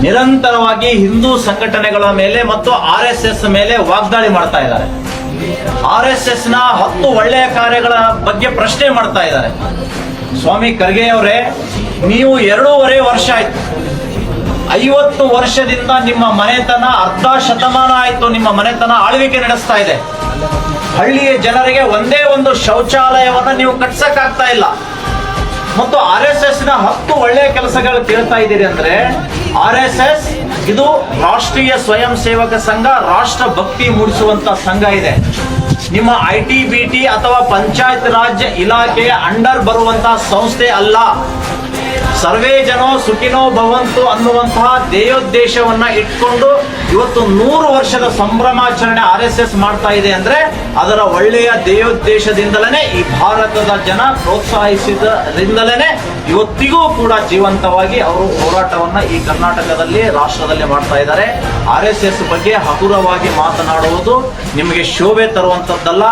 ನಿರಂತರವಾಗಿ ಹಿಂದೂ ಸಂಘಟನೆಗಳ ಮೇಲೆ ಮತ್ತು RSS ಮೇಲೆ ವಾಗ್ದಾಳಿ ಮಾಡ್ತಾ ಇದ್ದಾರೆ. RSS ನ 10 ಒಳ್ಳೆಯ ಕಾರ್ಯಗಳ ಬಗ್ಗೆ ಪ್ರಶ್ನೆ ಮಾಡ್ತಾ ಇದ್ದಾರೆ. ಸ್ವಾಮಿ ಖರ್ಗೆ ಅವರೇ, ನೀವು 2.5 ವರ್ಷ ಆಯ್ತು, 50 ವರ್ಷದಿಂದ ನಿಮ್ಮ ಮನೆತನ, ಅರ್ಧ ಶತಮಾನ ಆಯ್ತು ನಿಮ್ಮ ಮನೆತನ ಆಳ್ವಿಕೆ ನಡೆಸ್ತಾ ಇದೆ. ಹಳ್ಳಿಯ ಜನರಿಗೆ ಒಂದೇ ಒಂದು ಶೌಚಾಲಯವನ್ನ ನೀವು ಕಟ್ಸಕ್ಕಾಗ್ತಾ ಇಲ್ಲ. ಮತ್ತು RSS ನ 10 ಒಳ್ಳೆಯ ಕೆಲಸಗಳು ಕೇಳ್ತಾ ಇದ್ದೀರಿ ಅಂದ್ರೆ, RSS ಇದು ರಾಷ್ಟ್ರೀಯ ಸ್ವಯಂ ಸೇವಕ ಸಂಘ, ರಾಷ್ಟ್ರ ಭಕ್ತಿ ಮೂಡಿಸುವಂತ ಸಂಘ ಇದೆ. ನಿಮ್ಮ ITBT ಅಥವಾ ಪಂಚಾಯತ್ ರಾಜ್ ಇಲಾಖೆಯ ಅಂಡರ್ ಬರುವಂತಹ ಸಂಸ್ಥೆ ಅಲ್ಲ. ಸರ್ವೇ ಜನೋ ಸುಖಿನೋ ಭವಂತು ಅನ್ನುವಂತಹ ಧ್ಯೇಯೋದ್ದೇಶವನ್ನ ಇಟ್ಕೊಂಡು ಇವತ್ತು 100 ವರ್ಷದ ಸಂಭ್ರಮಾಚರಣೆ RSS ಮಾಡ್ತಾ ಇದೆ ಅಂದ್ರೆ ಅದರ ಒಳ್ಳೆಯ ಧ್ಯೇಯೋದ್ದೇಶದಿಂದಲೇ ಈ ಭಾರತದ ಜನ ಪ್ರೋತ್ಸಾಹಿಸಿದ್ರಿಂದಲೇ ಇವತ್ತಿಗೂ ಕೂಡ ಜೀವಂತವಾಗಿ ಅವರು ಹೋರಾಟವನ್ನ ಈ ಕರ್ನಾಟಕದಲ್ಲಿ, ರಾಷ್ಟ್ರದಲ್ಲಿ ಮಾಡ್ತಾ ಇದ್ದಾರೆ. RSS ಬಗ್ಗೆ ಹಗುರವಾಗಿ ಮಾತನಾಡುವುದು ನಿಮಗೆ ಶೋಭೆ ತರುವಂತದ್ದಲ್ಲ.